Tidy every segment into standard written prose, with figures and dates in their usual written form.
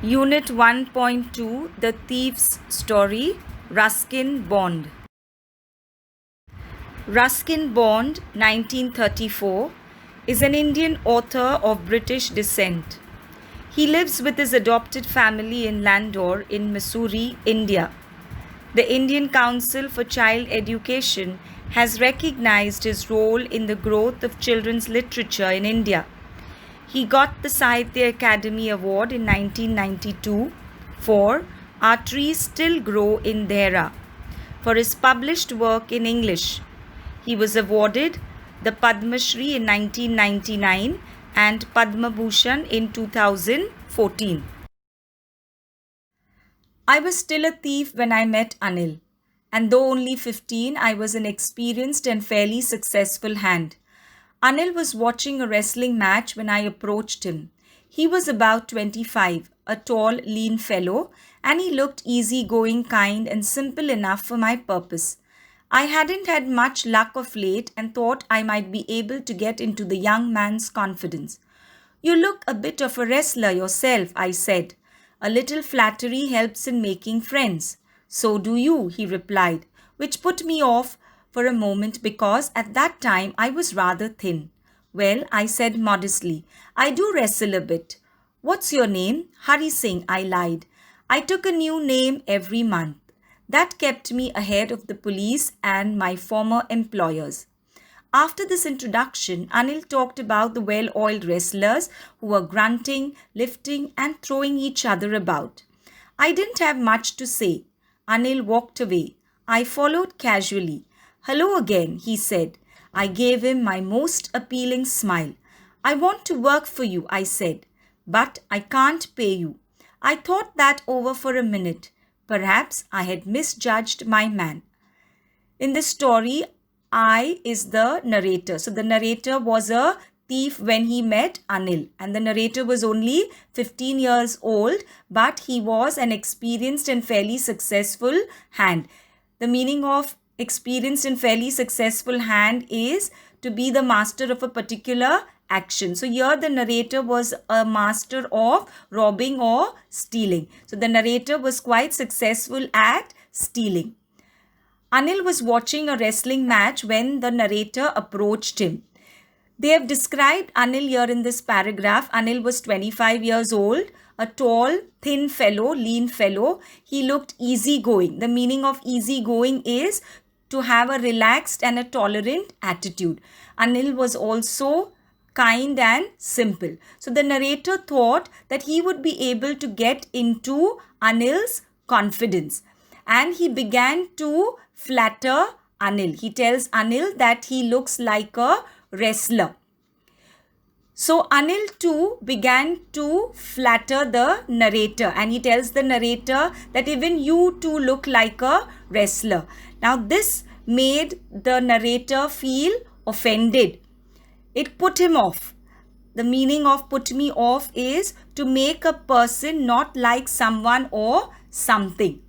Unit 1.2 The Thief's Story Ruskin Bond. Ruskin Bond, 1934, is an Indian author of British descent. He lives with his adopted family in Landore in Missouri, India. The Indian Council for Child Education has recognized his role in the growth of children's literature in India. He got the Sahitya Akademi Award in 1992 for Our Trees Still Grow in Dehra for his published work in English. He was awarded the Padma Shri in 1999 and Padma Bhushan in 2014. I was still a thief when I met Anil, and though only 15, I was an experienced and fairly successful hand. Anil was watching a wrestling match when I approached him. He was about 25, a tall, lean fellow, and he looked easygoing, kind, and simple enough for my purpose. I hadn't had much luck of late and thought I might be able to get into the young man's confidence. "You look a bit of a wrestler yourself," I said. "A little flattery helps in making friends." "So do you," he replied, which put me off for a moment because at that time I was rather thin. "Well," I said modestly, "I do wrestle a bit." "What's your name?" "Hari Singh," I lied. I took a new name every month. That kept me ahead of the police and my former employers. After this introduction, Anil talked about the well-oiled wrestlers who were grunting, lifting, and throwing each other about. I didn't have much to say. Anil walked away. I followed casually. "Hello again," he said. I gave him my most appealing smile. "I want to work for you," I said, "but I can't pay you." I thought that over for a minute. Perhaps I had misjudged my man. In this story, I is the narrator. So the narrator was a thief when he met Anil, and the narrator was only 15 years old, but he was an experienced and fairly successful hand. The meaning of experienced and fairly successful hand is to be the master of a particular action. So here the narrator was a master of robbing or stealing. So the narrator was quite successful at stealing. Anil was watching a wrestling match when the narrator approached him. They have described Anil here in this paragraph. Anil was 25 years old, a tall, thin fellow, lean fellow. He looked easygoing. The meaning of easygoing is to have a relaxed and a tolerant attitude. Anil was also kind and simple. So the narrator thought that he would be able to get into Anil's confidence, and he began to flatter Anil. He tells Anil that he looks like a wrestler. So Anil too began to flatter the narrator, and he tells the narrator that even you too look like a wrestler. Now this made the narrator feel offended. It put him off. The meaning of put me off is to make a person not like someone or something.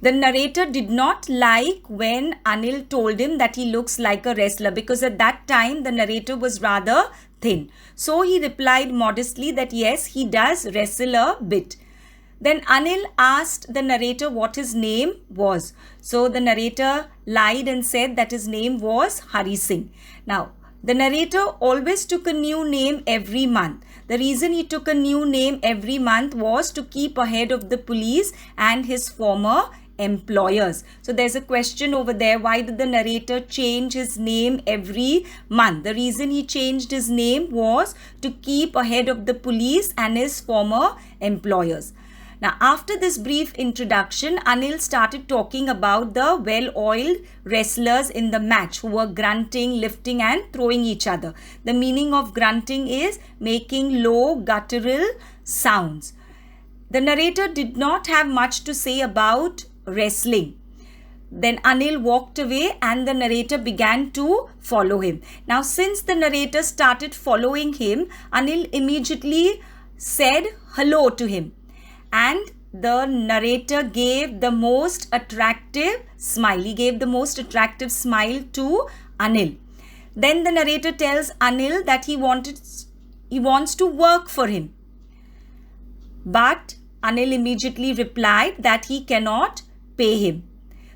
The narrator did not like when Anil told him that he looks like a wrestler, because at that time the narrator was rather thin. So he replied modestly that yes, he does wrestle a bit. Then Anil asked the narrator what his name was. So the narrator lied and said that his name was Hari Singh. Now, the narrator always took a new name every month. The reason he took a new name every month was to keep ahead of the police and his former employers. So there's a question over there. Why did the narrator change his name every month? The reason he changed his name was to keep ahead of the police and his former employers. Now, after this brief introduction, Anil started talking about the well-oiled wrestlers in the match who were grunting, lifting, and throwing each other. The meaning of grunting is making low, guttural sounds. The narrator did not have much to say about wrestling. Then Anil walked away and the narrator began to follow him. Now, since the narrator started following him, Anil immediately said hello to him. And the narrator gave the most attractive smile. He gave the most attractive smile to Anil. Then the narrator tells Anil that he wants to work for him. But Anil immediately replied that he cannot pay him.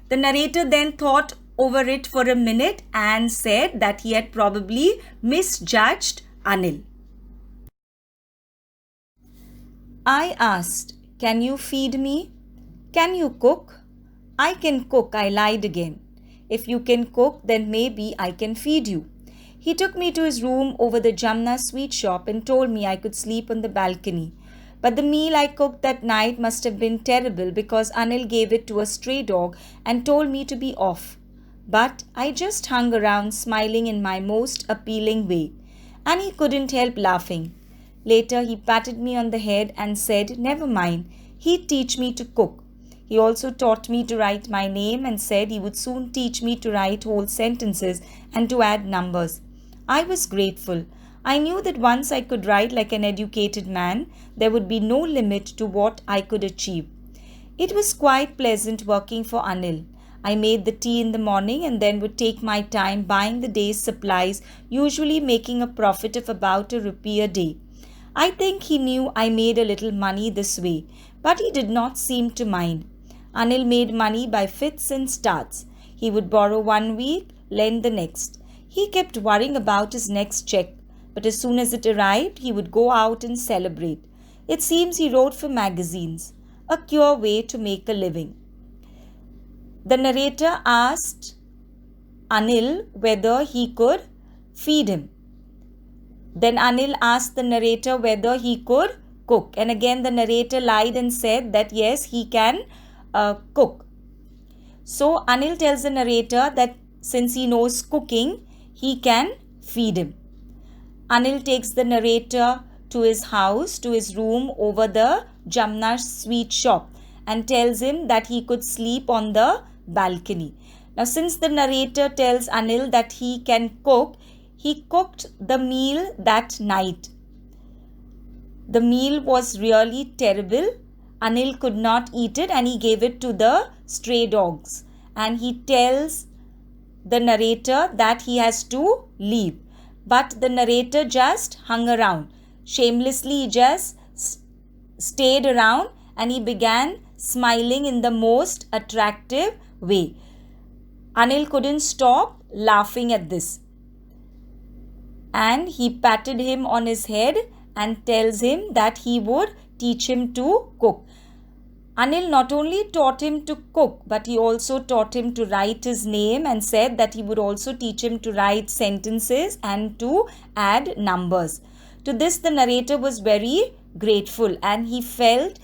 The narrator then thought over it for a minute and said that he had probably misjudged Anil. I asked, "Can you feed me? Can you cook?" "I can cook," I lied again. "If you can cook, then maybe I can feed you." He took me to his room over the Jamna sweet shop and told me I could sleep on the balcony. But the meal I cooked that night must have been terrible because Anil gave it to a stray dog and told me to be off. But I just hung around smiling in my most appealing way, and he couldn't help laughing. Later he patted me on the head and said, "Never mind, he'd teach me to cook." He also taught me to write my name and said he would soon teach me to write whole sentences and to add numbers. I was grateful. I knew that once I could write like an educated man, there would be no limit to what I could achieve. It was quite pleasant working for Anil. I made the tea in the morning and then would take my time buying the day's supplies, usually making a profit of about ₹1 a day. I think he knew I made a little money this way, but he did not seem to mind. Anil made money by fits and starts. He would borrow one week, lend the next. He kept worrying about his next check, but as soon as it arrived, he would go out and celebrate. It seems he wrote for magazines, a cure way to make a living. The narrator asked Anil whether he could feed him. Then Anil asked the narrator whether he could cook. And again the narrator lied and said that yes, he can cook. So Anil tells the narrator that since he knows cooking, he can feed him. Anil takes the narrator to his house, to his room over the Jamna sweet shop, and tells him that he could sleep on the balcony. Now, since the narrator tells Anil that he can cook, he cooked the meal that night. The meal was really terrible. Anil could not eat it and he gave it to the stray dogs. And he tells the narrator that he has to leave. But the narrator just hung around. Shamelessly, he just stayed around and he began smiling in the most attractive way. Anil couldn't stop laughing at this. And he patted him on his head and tells him that he would teach him to cook. Anil not only taught him to cook, but he also taught him to write his name and said that he would also teach him to write sentences and to add numbers. To this, the narrator was very grateful and he felt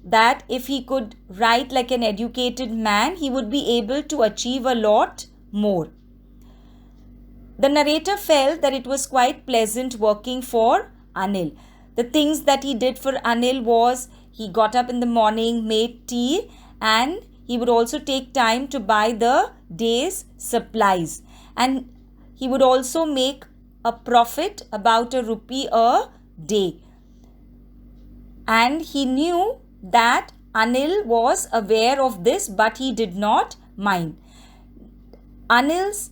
that if he could write like an educated man, he would be able to achieve a lot more. The narrator felt that it was quite pleasant working for Anil. The things that he did for Anil was he got up in the morning, made tea, and he would also take time to buy the day's supplies. And he would also make a profit about ₹1 a day. And he knew that Anil was aware of this, but he did not mind. Anil's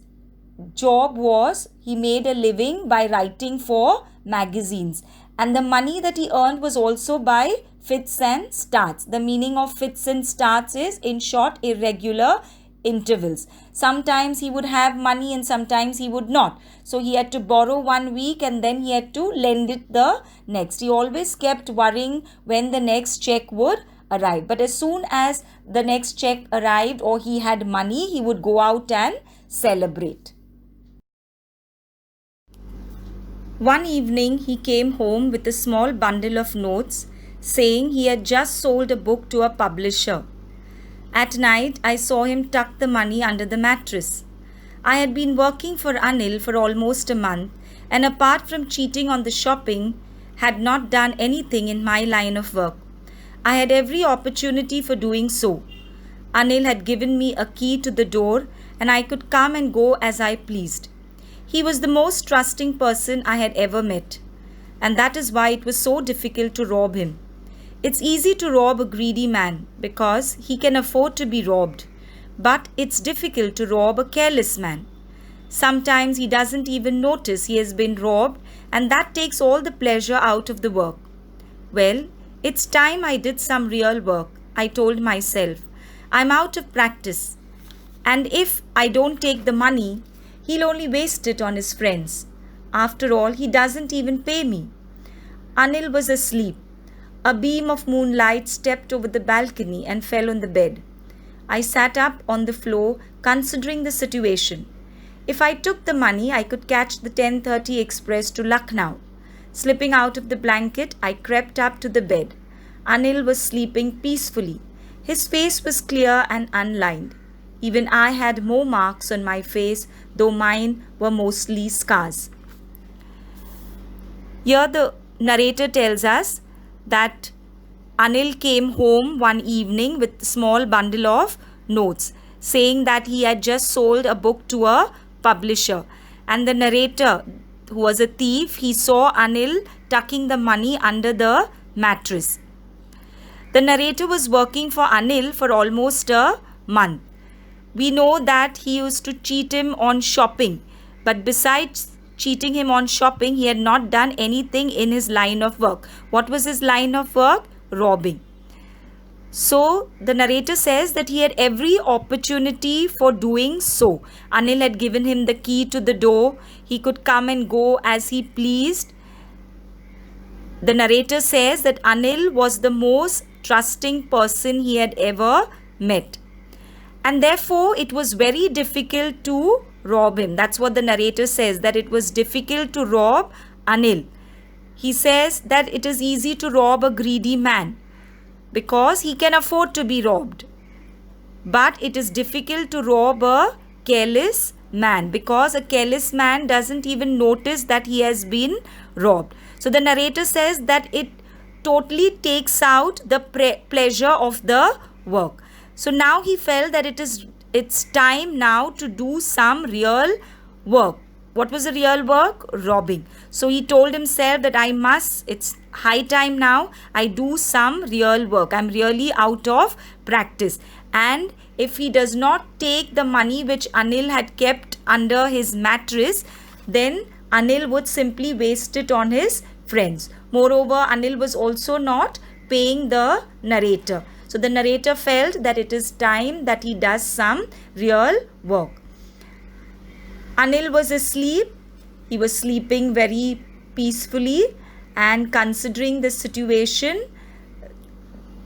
job was he made a living by writing for magazines, and the money that he earned was also by fits and starts. The meaning of fits and starts is, in short, irregular intervals. Sometimes he would have money and sometimes he would not. So he had to borrow one week and then he had to lend it the next. He always kept worrying when the next check would arrive. But as soon as the next check arrived or he had money, he would go out and celebrate. One evening, he came home with a small bundle of notes saying he had just sold a book to a publisher. At night, I saw him tuck the money under the mattress. I had been working for Anil for almost a month and apart from cheating on the shopping, had not done anything in my line of work. I had every opportunity for doing so. Anil had given me a key to the door and I could come and go as I pleased. He was the most trusting person I had ever met, and that is why it was so difficult to rob him. It's easy to rob a greedy man because he can afford to be robbed, but it's difficult to rob a careless man. Sometimes he doesn't even notice he has been robbed, and that takes all the pleasure out of the work. Well, It's time I did some real work, I told myself. I'm out of practice. And if I don't take the money, he'll only waste it on his friends. After all, he doesn't even pay me. Anil was asleep. A beam of moonlight stepped over the balcony and fell on the bed. I sat up on the floor, considering the situation. If I took the money, I could catch the 10:30 express to Lucknow. Slipping out of the blanket, I crept up to the bed. Anil was sleeping peacefully. His face was clear and unlined. Even I had more marks on my face, though mine were mostly scars. Here the narrator tells us that Anil came home one evening with a small bundle of notes, saying that he had just sold a book to a publisher. And the narrator, who was a thief, he saw Anil tucking the money under the mattress. The narrator was working for Anil for almost a month. We know that he used to cheat him on shopping, but besides cheating him on shopping, he had not done anything in his line of work. What was his line of work? Robbing. So the narrator says that he had every opportunity for doing so. Anil had given him the key to the door. He could come and go as he pleased. The narrator says that Anil was the most trusting person he had ever met. And therefore, it was very difficult to rob him. That's what the narrator says, that it was difficult to rob Anil. He says that it is easy to rob a greedy man because he can afford to be robbed. But it is difficult to rob a careless man because a careless man doesn't even notice that he has been robbed. So the narrator says that it totally takes out the pleasure of the work. So now he felt that it's time now to do some real work. What was the real work? Robbing. So he told himself that it's high time now, I do some real work. I'm really out of practice. And if he does not take the money which Anil had kept under his mattress, then Anil would simply waste it on his friends. Moreover, Anil was also not paying the narrator. So the narrator felt that it is time that he does some real work. Anil was asleep. He was sleeping very peacefully, and considering the situation,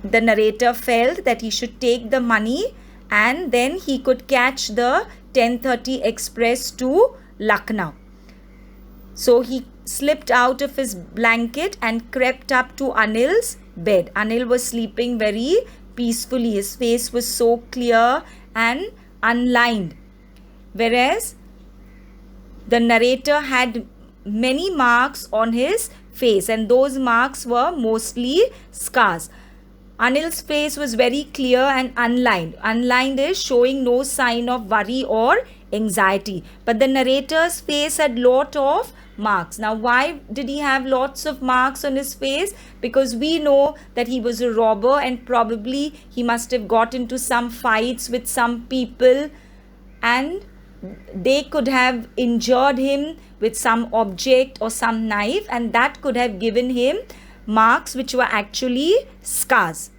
the narrator felt that he should take the money and then he could catch the 10:30 express to Lucknow. So he slipped out of his blanket and crept up to Anil's bed. Anil was sleeping very peacefully. His face was so clear and unlined. Whereas the narrator had many marks on his face, and those marks were mostly scars. Anil's face was very clear and unlined. Unlined is showing no sign of worry or anxiety. But the narrator's face had lot of marks. Now, why did he have lots of marks on his face? Because we know that he was a robber, and probably he must have got into some fights with some people, and they could have injured him with some object or some knife, and that could have given him marks which were actually scars.